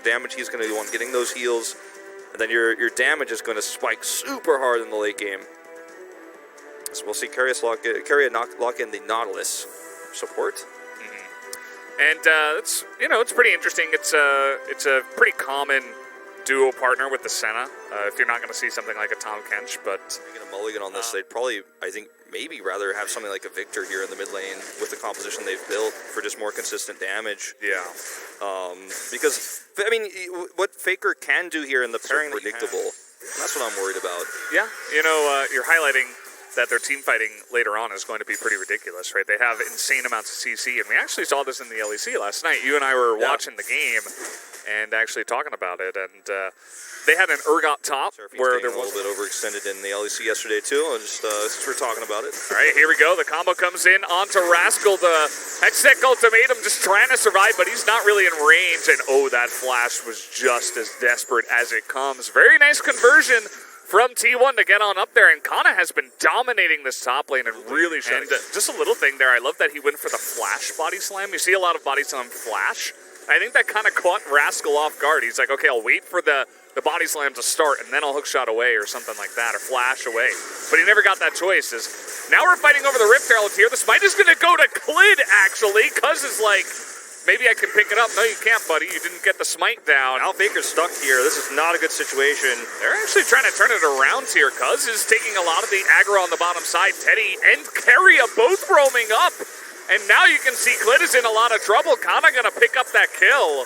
damage, he's going to be the one getting those heals. And then your damage is going to spike super hard in the late game. So we'll see Carrier lock in the Nautilus support. And it's pretty interesting. It's a pretty common duo partner with the Senna. If you're not going to see something like a Tom Kench, but getting a mulligan on this, they'd probably, I think, maybe rather have something like a Victor here in the mid lane with the composition they've built for just more consistent damage. Yeah. Because I mean, what Faker can do here in the pairing, predictable. That's what I'm worried about. Yeah. You're highlighting that their team fighting later on is going to be pretty ridiculous, right? They have insane amounts of CC, and we actually saw this in the LEC last night. You and I were watching the game and actually talking about it, and they had an Urgot top where there was a little bit overextended in the LEC yesterday too. And just since we're talking about it, all right, here we go. The combo comes in onto Rascal. The Hextech ultimatum, just trying to survive, but he's not really in range. And oh, that flash was just as desperate as it comes. Very nice conversion from T1 to get on up there, and Kana has been dominating this top lane and really shining. And just a little thing there, I love that he went for the flash body slam. You see a lot of body slam flash. I think that kind of caught Rascal off guard. He's like, okay, I'll wait for the body slam to start, and then I'll hook shot away or something like that, or flash away. But he never got that choice. Now we're fighting over the Rift Herald here. The smite is going to go to Clid, actually. Cuz is like, maybe I can pick it up. No, you can't, buddy. You didn't get the smite down. Now Faker's stuck here. This is not a good situation. They're actually trying to turn it around here. Cuz is taking a lot of the aggro on the bottom side. Teddy and Keria both roaming up. And now you can see Clid is in a lot of trouble. Kana gonna pick up that kill.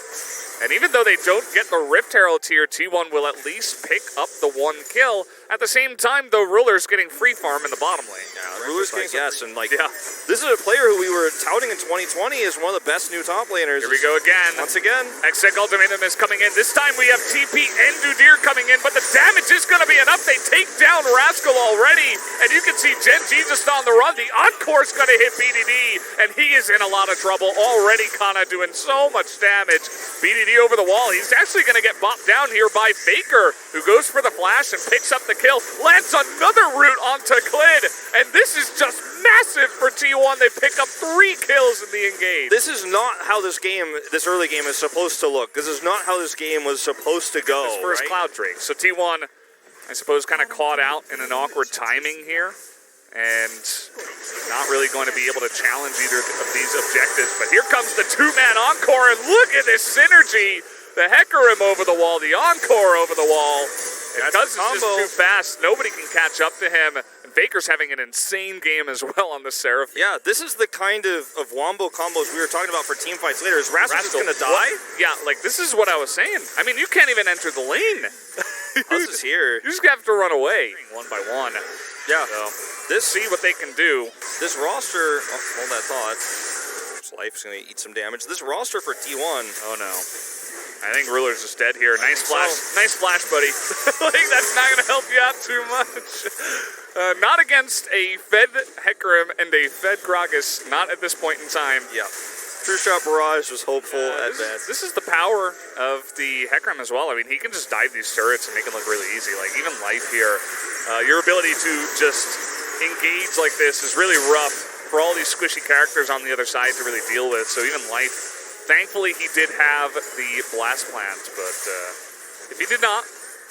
And even though they don't get the Rift Herald here, T1 will at least pick up the one kill. At the same time, the Ruler's getting free farm in the bottom lane. Yeah, the Ruler's getting and like, this is a player who we were touting in 2020 as one of the best new top laners. Here we go again. Once again. Hextech ultimatum is coming in. This time we have TP and Dudir coming in, but the damage is going to be enough. They take down Rascal already, and you can see Gen G just on the run. The Encore's going to hit BDD, and he is in a lot of trouble already. Kana doing so much damage. BDD over the wall. He's actually going to get bopped down here by Faker, who goes for the flash and picks up the kill, lands another root onto Clid, and this is just massive for T1. They pick up 3 kills in the engage. This is not how this early game is supposed to look. This is not how this game was supposed to go. His first Cloud Drake. So T1, I suppose, kind of caught out in an awkward timing here, and not really going to be able to challenge either of these objectives. But here comes the 2-man Encore, and look at this synergy. The Hecarim over the wall, the Encore over the wall. And Cuz is just too fast. Nobody can catch up to him. And Faker's having an insane game as well on the Seraph. Yeah, this is the kind of wombo combos we were talking about for team fights later. Is Rascal just going to die? What? Yeah, like this is what I was saying. I mean, you can't even enter the lane. Cuz is here. You just have to run away one by one. Yeah. So, see what they can do. This roster, hold that thought. Life's going to eat some damage. This roster for T1. Oh no. I think Ruler's just dead here. Nice flash. Nice flash, buddy. Like, that's not going to help you out too much. Not against a Fed Hecarim and a Fed Gragas. Not at this point in time. Yeah. True Shot Barrage was hopeful at best. This is the power of the Hecarim as well. I mean, he can just dive these turrets and make it look really easy. Like, even Life here, your ability to just engage like this is really rough for all these squishy characters on the other side to really deal with. So even Life, thankfully he did have the blast plant, but if he did not,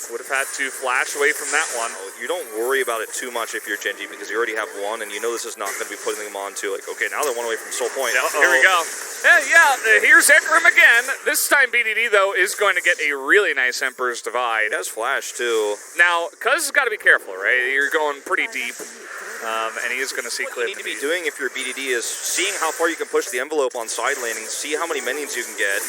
would have had to flash away from that one. You don't worry about it too much if you're Gen G, because you already have one, and you know this is not going to be putting them on to, like, okay, now they're one away from Soul Point. Here we go. Here's Hecarim again. This time BDD, though, is going to get a really nice Emperor's Divide. He has flash, too. Now, Cuz has got to be careful, right? You're going pretty deep. And he is going to see Clid. What you need to be doing if you're BDD is seeing how far you can push the envelope on side laning, see how many minions you can get.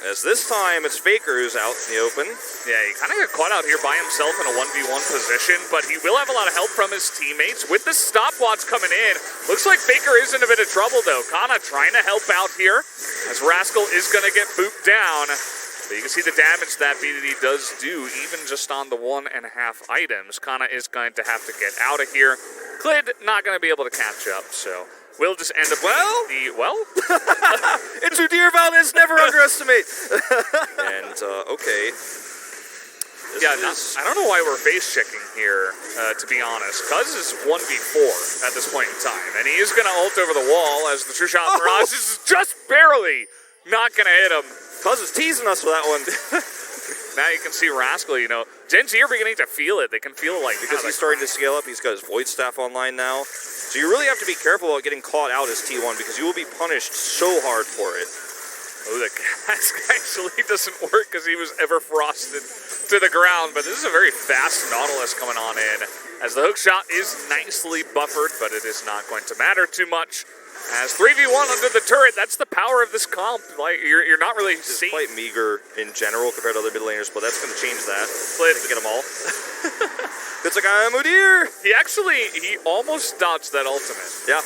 As this time, it's Faker who's out in the open. Yeah, he kind of got caught out here by himself in a 1v1 position, but he will have a lot of help from his teammates. With the stopwatch coming in, looks like Faker is in a bit of trouble, though. Kana trying to help out here, as Rascal is going to get booped down. But you can see the damage that BDD does do, even just on the 1.5 items. Kana is going to have to get out of here. Clid not going to be able to catch up, so we'll just end up Into Deer Valdez, never underestimate. And, okay. I don't know why we're face checking here, to be honest. Cuz is 1v4 at this point in time, and he is going to ult over the wall as the True Shot Barrage is just barely not going to hit him. Cuz is teasing us with that one. Now you can see Rascal, you know. Gen G are beginning to feel it. They can feel like... Because he's starting to scale up. He's got his Void Staff online now. So you really have to be careful about getting caught out as T1 because you will be punished so hard for it. Oh, the cask actually doesn't work because he was ever frosted to the ground. But this is a very fast Nautilus coming on in. As the hook shot is nicely buffered, but it is not going to matter too much. As 3v1 under the turret, that's the power of this comp. Like you're not really safe. It's quite meager in general compared to other mid laners, but that's going to change that. Split to get them all. It's like I'm Udyr. He almost dodged that ultimate. Yeah.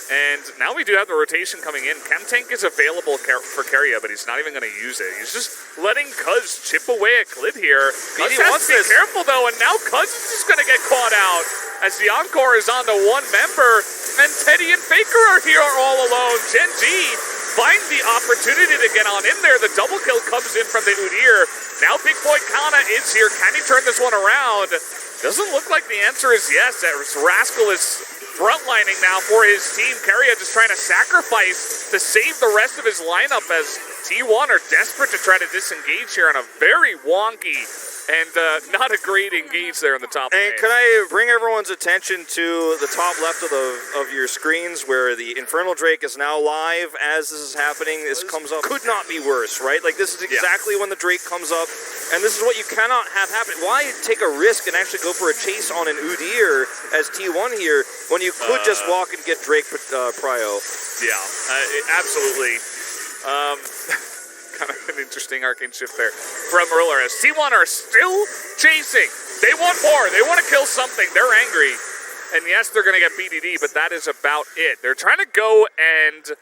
And now we do have the rotation coming in. Chemtank is available for Keria, but he's not even going to use it. He's just letting Cuz chip away at Clid here. Cuz has to be careful, though, and now Cuz is just going to get caught out as the Encore is on to one member, and Teddy and Faker are here all alone. Gen G find the opportunity to get on in there. The double kill comes in from the Udyr. Now Big Boy Kana is here. Can he turn this one around? Doesn't look like the answer is yes, as Rascal is frontlining now for his team. Keria just trying to sacrifice to save the rest of his lineup as T1 are desperate to try to disengage here on a very wonky and not a great engage there in the top lane. And can I bring everyone's attention to the top left of your screens where the Infernal Drake is now live as this is happening. This comes up. Could not be worse, right? Like this is exactly when the Drake comes up, and this is what you cannot have happen. Why take a risk and actually go for a chase on an Udyr as T1 here when you could just walk and get Drake prio? Yeah, absolutely. Kind of an interesting arcane shift there from Ruler as T1 are still chasing. They want more. They want to kill something. They're angry. And yes, they're going to get BDD, but that is about it. They're trying to go and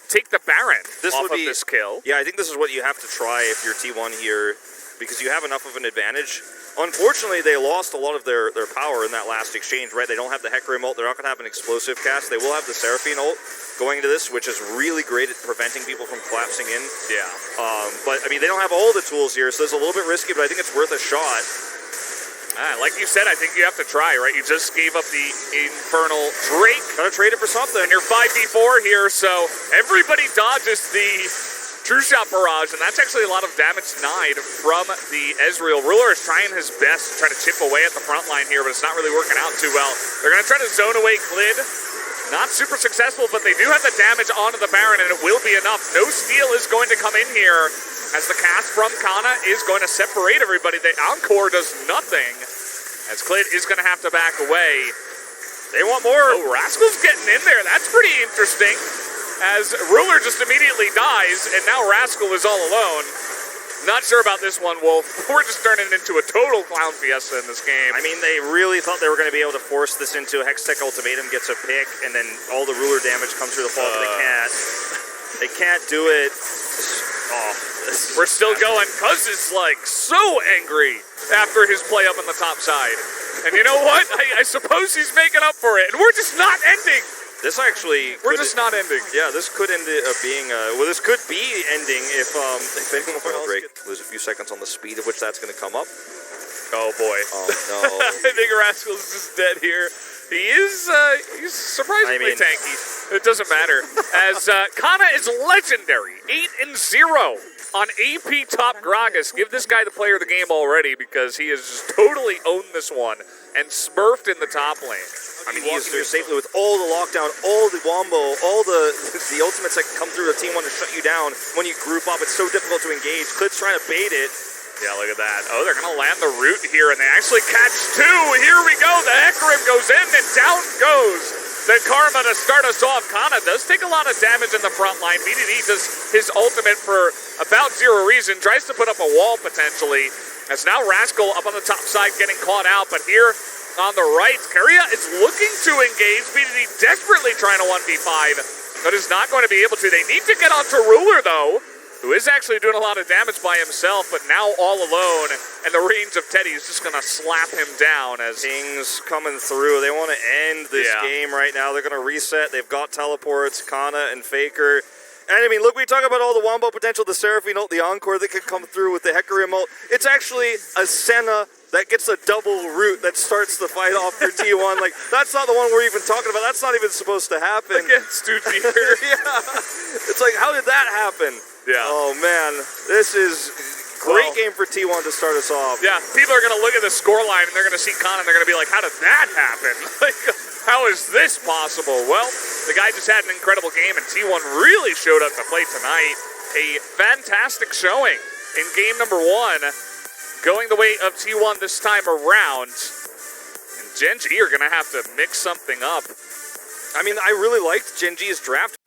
take the Baron off of this kill. Yeah, I think this is what you have to try if you're T1 here because you have enough of an advantage. Unfortunately, they lost a lot of their power in that last exchange, right? They don't have the Hecarim ult. They're not going to have an explosive cast. They will have the Seraphine ult going into this, which is really great at preventing people from collapsing in. Yeah. But, I mean, they don't have all the tools here, so it's a little bit risky, but I think it's worth a shot. Like you said, I think you have to try, right? You just gave up the Infernal Drake. Gotta trade it for something. And you're 5v4 here, so everybody dodges the True Shot Barrage, and that's actually a lot of damage denied from the Ezreal. Ruler is trying his best to try to chip away at the front line here, but it's not really working out too well. They're going to try to zone away Clid. Not super successful, but they do have the damage onto the Baron, and it will be enough. No steal is going to come in here, as the cast from Kana is going to separate everybody. The Encore does nothing, as Clid is going to have to back away. They want more. Oh, Rascal's getting in there. That's pretty interesting, as Ruler just immediately dies, and now Rascal is all alone. Not sure about this one, Wolf. We're just turning it into a total clown fiesta in this game. I mean, they really thought they were going to be able to force this into a Hextech Ultimatum, gets a pick, and then all the Ruler damage comes through the fall, but they can't. They can't do it. Oh, we're still going. Cuz is like so angry after his play up on the top side. And you know what? I suppose he's making up for it. And we're just not ending. This actually... We're just not ending. Yeah, this could end up being... well, this could be ending if anyone else... Lose a few seconds on the speed of which that's going to come up. Oh, boy. Oh, no. I think Rascal's just dead here. He is... he's surprisingly tanky. It doesn't matter. As Kana is legendary. 8-0 on AP top Gragas. Give this guy the player of the game already because he has just totally owned this one and smurfed in the top lane. I mean, he is there safely with all the lockdown, all the wombo, all the ultimates that can come through the team want to shut you down when you group up. It's so difficult to engage. Clid's trying to bait it. Yeah, look at that. Oh, they're going to land the root here, and they actually catch two. Here we go. The Hecarim goes in, and down goes the Karma to start us off. Kana does take a lot of damage in the front line. BDD does his ultimate for about zero reason. Tries to put up a wall, potentially. As now Rascal up on the top side getting caught out, but here... on the right, Keria is looking to engage. BDD desperately trying to 1v5, but is not going to be able to. They need to get onto Ruler, though, who is actually doing a lot of damage by himself, but now all alone, and the range of Teddy is just going to slap him down as... Things coming through. They want to end this game right now. They're going to reset. They've got teleports, Kana and Faker. And, I mean, look, we talk about all the wombo potential, the Seraphine ult, the Encore that could come through with the Hecarim ult. It's actually a Senna that gets a double root that starts the fight off for T1. Like, that's not the one we're even talking about. That's not even supposed to happen. Against Udyr. Yeah. It's like, how did that happen? Yeah. Oh, man. This is great game for T1 to start us off. Yeah, people are going to look at the scoreline and they're going to see Khan and they're going to be like, how did that happen? Like, how is this possible? Well, the guy just had an incredible game and T1 really showed up to play tonight. A fantastic showing in game number 1, going the way of T1 this time around. And Gen G are going to have to mix something up. I mean, I really liked Gen G's draft